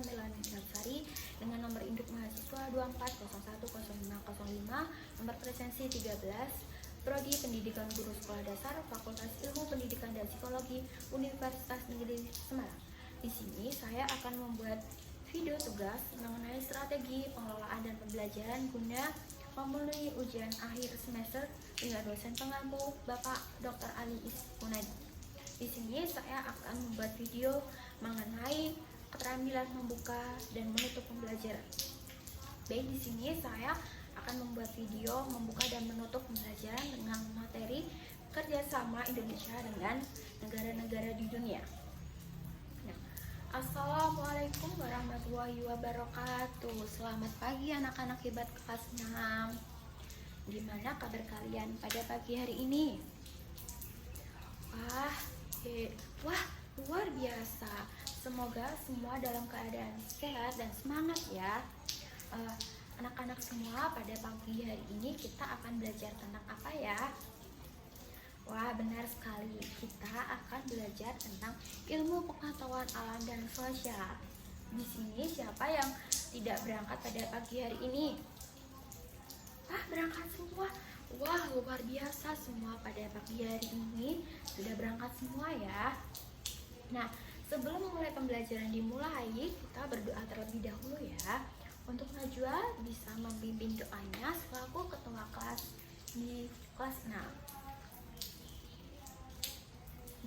Melani Sari dengan nomor induk mahasiswa 24010505, nomor presensi 13, Prodi Pendidikan Guru Sekolah Dasar, Fakultas Ilmu Pendidikan dan Psikologi, Universitas Negeri Semarang. Di sini saya akan membuat video tugas mengenai strategi pengelolaan dan pembelajaran guna memenuhi ujian akhir semester dengan dosen pengampu Bapak Dr. Ali Ismunadi. Di sini saya akan membuat video mengenai keterampilan membuka dan menutup pembelajaran. Baik, di sini saya akan membuat video membuka dan menutup pembelajaran dengan materi kerjasama Indonesia dengan negara-negara di dunia. Nah, Assalamualaikum warahmatullahi wabarakatuh. Selamat pagi anak-anak hebat kelas 6. Gimana kabar kalian pada pagi hari ini? Wah, luar biasa. Semoga semua dalam keadaan sehat dan semangat ya. Anak-anak semua, pada pagi hari ini kita akan belajar tentang apa ya? Wah, benar sekali. Kita akan belajar tentang ilmu pengetahuan alam dan sosial. Di sini siapa yang tidak berangkat pada pagi hari ini? Berangkat semua. Wah, luar biasa, semua pada pagi hari ini sudah berangkat semua ya. Nah, sebelum memulai pembelajaran dimulai, kita berdoa terlebih dahulu ya. Untuk Najwa bisa memimpin doanya selaku ketua kelas di kelas 6.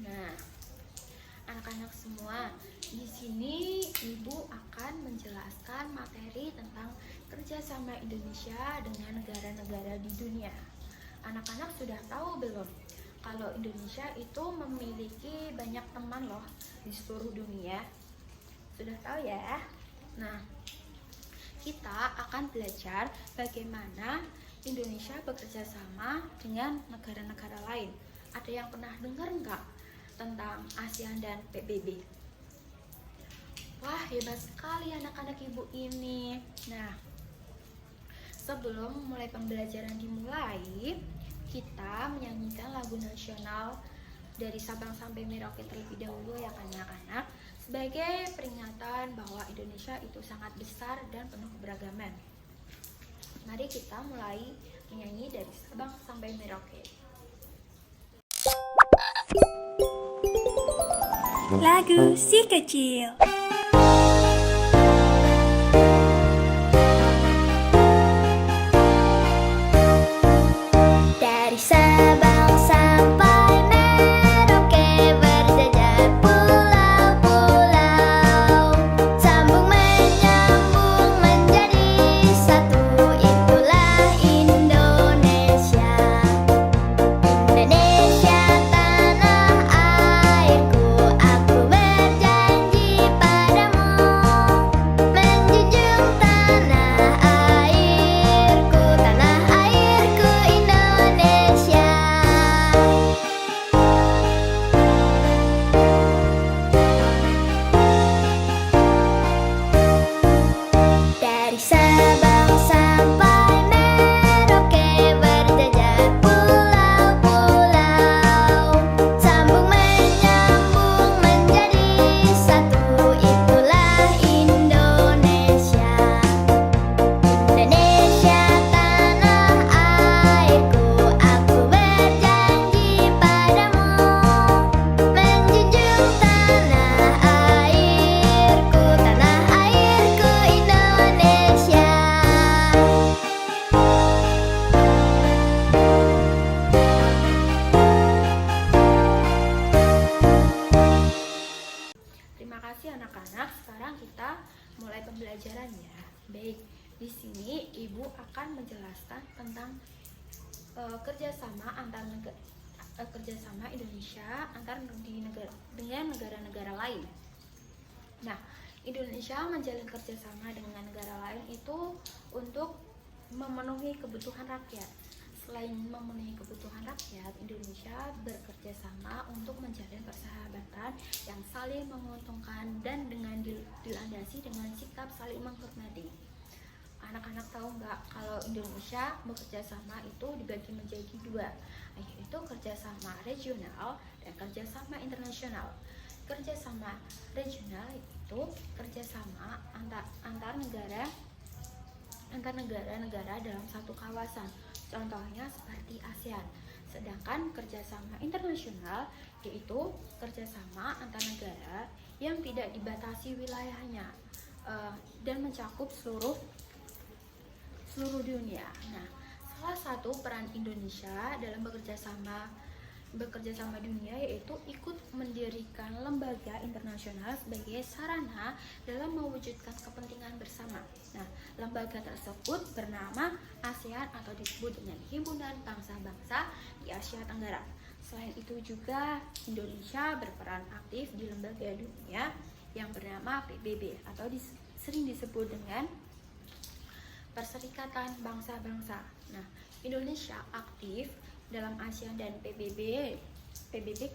Nah, anak-anak semua, di sini Ibu akan menjelaskan materi tentang kerjasama Indonesia dengan negara-negara di dunia. Anak-anak sudah tahu belum kalau Indonesia itu memiliki banyak teman loh di seluruh dunia? Sudah tahu ya? Nah, kita akan belajar bagaimana Indonesia bekerja sama dengan negara-negara lain. Ada yang pernah dengar nggak tentang ASEAN dan PBB? Wah, hebat sekali anak-anak Ibu ini. Nah, sebelum mulai pembelajaran dimulai, kita menyanyikan lagu nasional dari Sabang sampai Merauke terlebih dahulu ya anak-anak, sebagai peringatan bahwa Indonesia itu sangat besar dan penuh keberagaman. Mari kita mulai menyanyi dari Sabang sampai Merauke. Lagu Si Kecil. Dari Sabang sampai Merauke berjajar pulau-pulau, sambung menyambung menjadi satu, itulah Indonesia. Indonesia tanah airku, aku berjanji padamu, menjunjung tanah airku Indonesia. Dari Sabang sampai Merauke berjajar pulau-pulau, sambung menyambung menjadi satu, itulah Indonesia. Indonesia tanah airku, aku berjanji padamu, menjunjung tanah airku Indonesia. Terima kasih anak-anak. Sekarang kita mulai pembelajaran ya. Baik, di sini Ibu akan menjelaskan tentang kerjasama Indonesia dengan negara-negara lain. Nah, Indonesia menjalin kerjasama dengan negara lain itu untuk memenuhi kebutuhan rakyat. Selain memenuhi kebutuhan rakyat, Indonesia bekerja sama untuk menjalin persahabatan yang saling menguntungkan dan dengan dilandasi dengan sikap saling menghormati. Anak-anak tahu nggak kalau Indonesia bekerja sama itu dibagi menjadi dua, yaitu kerjasama regional dan kerjasama internasional. Kerjasama regional itu kerjasama antar negara dalam satu kawasan. Contohnya seperti ASEAN. Sedangkan kerjasama internasional yaitu kerjasama antar negara yang tidak dibatasi wilayahnya dan mencakup seluruh dunia. Nah, salah satu peran Indonesia dalam bekerja sama dunia yaitu ikut mendirikan lembaga internasional sebagai sarana dalam mewujudkan kepentingan bersama. Nah, lembaga tersebut bernama ASEAN atau disebut dengan Himpunan Bangsa-Bangsa di Asia Tenggara. Selain itu juga Indonesia berperan aktif di lembaga dunia yang bernama PBB atau sering disebut dengan Perserikatan Bangsa-Bangsa. Nah, Indonesia aktif dalam ASEAN dan PBB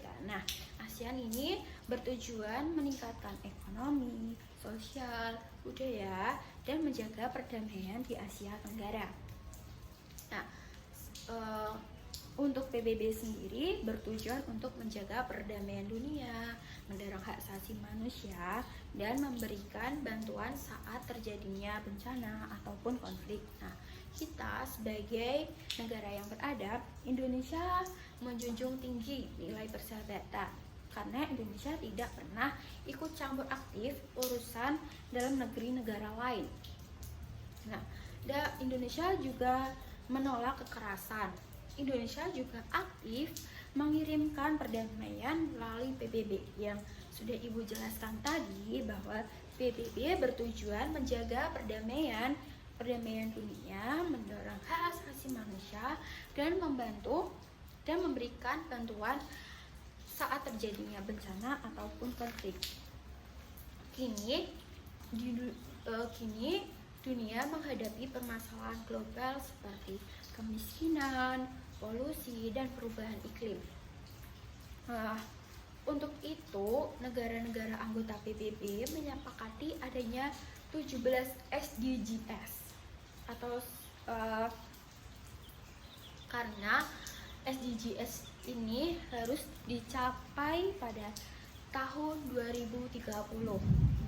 kan. Nah, ASEAN ini bertujuan meningkatkan ekonomi, sosial, budaya, dan menjaga perdamaian di Asia Tenggara. Nah, untuk PBB sendiri bertujuan untuk menjaga perdamaian dunia, mendorong hak asasi manusia, dan memberikan bantuan saat terjadinya bencana ataupun konflik. Nah, kita sebagai negara yang beradab, Indonesia menjunjung tinggi nilai persahabatan karena Indonesia tidak pernah ikut campur aktif urusan dalam negeri negara lain. Nah, Indonesia juga menolak kekerasan. Indonesia juga aktif mengirimkan perdamaian melalui PBB yang sudah Ibu jelaskan tadi, bahwa PBB bertujuan menjaga perdamaian dunia, mendorong hak asasi manusia, dan membantu dan memberikan bantuan saat terjadinya bencana ataupun konflik. Kini dunia menghadapi permasalahan global seperti kemiskinan, polusi, dan perubahan iklim. Untuk itu, negara-negara anggota PBB menyepakati adanya 17 SDGs atau karena SDGs ini harus dicapai pada tahun 2030.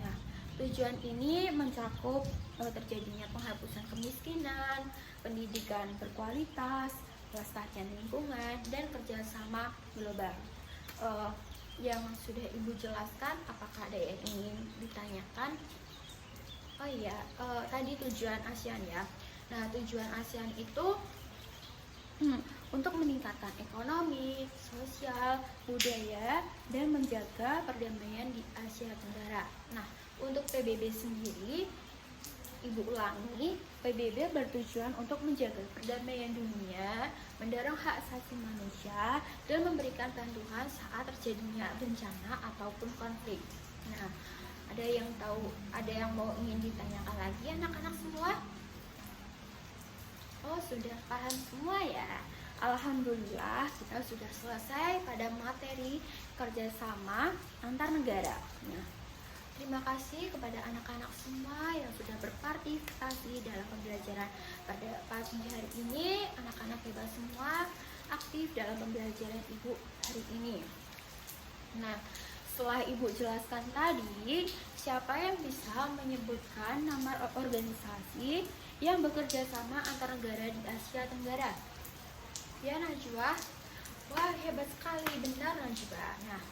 Nah, tujuan ini mencakup terjadinya penghapusan kemiskinan, pendidikan berkualitas, pelestarian lingkungan, dan kerjasama global. Yang sudah Ibu jelaskan, apakah ada yang ingin ditanyakan? Oh iya, tadi tujuan ASEAN ya. Nah, tujuan ASEAN itu untuk meningkatkan ekonomi, sosial, budaya, dan menjaga perdamaian di Asia Tenggara. Nah, untuk PBB sendiri, Ibu ulangi, PBB bertujuan untuk menjaga perdamaian dunia, mendorong hak asasi manusia, dan memberikan bantuan saat terjadinya bencana ataupun konflik. Nah, ada yang mau ingin ditanyakan lagi anak-anak semua? Oh, sudah paham semua ya. Alhamdulillah, kita sudah selesai pada materi kerjasama antar negara. Nah, terima kasih kepada anak-anak semua yang sudah berpartisipasi dalam pembelajaran pada pagi hari ini. Anak-anak hebat semua aktif dalam pembelajaran Ibu hari ini. Nah, setelah Ibu jelaskan tadi, siapa yang bisa menyebutkan nama organisasi yang bekerja sama antar negara di Asia Tenggara? Ya, Najwa. Wah, hebat sekali, benar Najwa. Nah,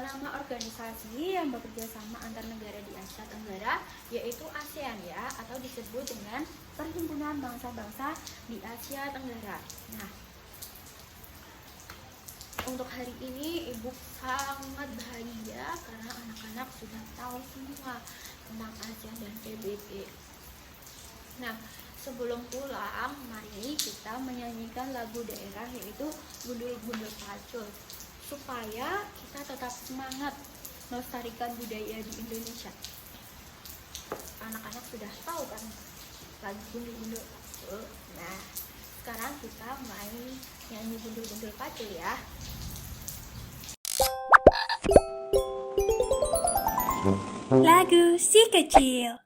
nama organisasi yang bekerja sama antar negara di Asia Tenggara yaitu ASEAN ya, atau disebut dengan Perhimpunan Bangsa-Bangsa di Asia Tenggara. Nah, untuk hari ini Ibu sangat bahagia karena anak-anak sudah tahu semua tentang ASEAN dan PBB. Nah, sebelum pulang, mari kita menyanyikan lagu daerah yaitu Gundul-Gundul Pacul, supaya kita tetap semangat melestarikan budaya di Indonesia. Anak-anak sudah tahu kan lagu Gundul-Gundul Pacul. Nah, sekarang kita main nyanyi Gundul-Gundul Pacul ya. Lagu si kecil.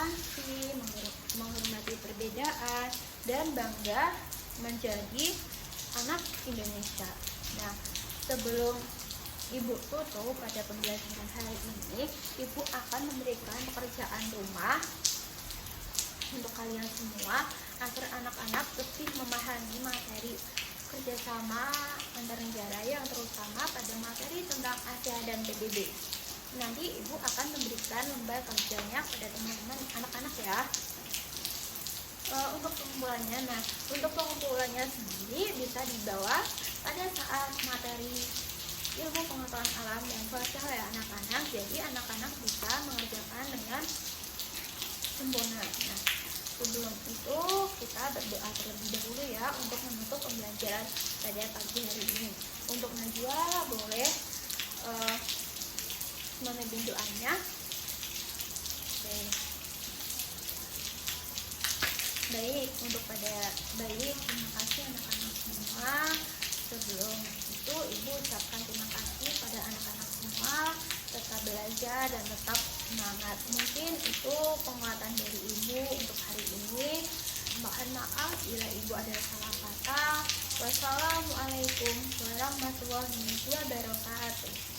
toleransi, menghormati perbedaan, dan bangga menjadi anak Indonesia. Nah, sebelum Ibu tutup pada pembelajaran hari ini, Ibu akan memberikan pekerjaan rumah untuk kalian semua agar anak-anak lebih memahami materi kerjasama antar negara yang terutama pada materi tentang ASEAN dan PBB. Nanti Ibu akan memberikan lembar kerjanya pada teman-teman anak-anak ya. Untuk pengumpulannya sendiri bisa dibawa pada saat materi ilmu pengetahuan alam dan sosial ya anak-anak. Jadi anak-anak bisa mengerjakan dengan sempurna. Nah, sebelum itu kita berdoa terlebih dahulu ya untuk menutup pembelajaran pada pagi hari ini. Untuk Najwa boleh memimpin doanya. Oke. Baik, terima kasih anak-anak semua. Sebelum itu Ibu ucapkan terima kasih pada anak-anak semua, tetap belajar dan tetap semangat. Mungkin itu penguatan dari Ibu untuk hari ini. Mohon maaf bila Ibu ada salah kata. Wassalamualaikum warahmatullahi wabarakatuh.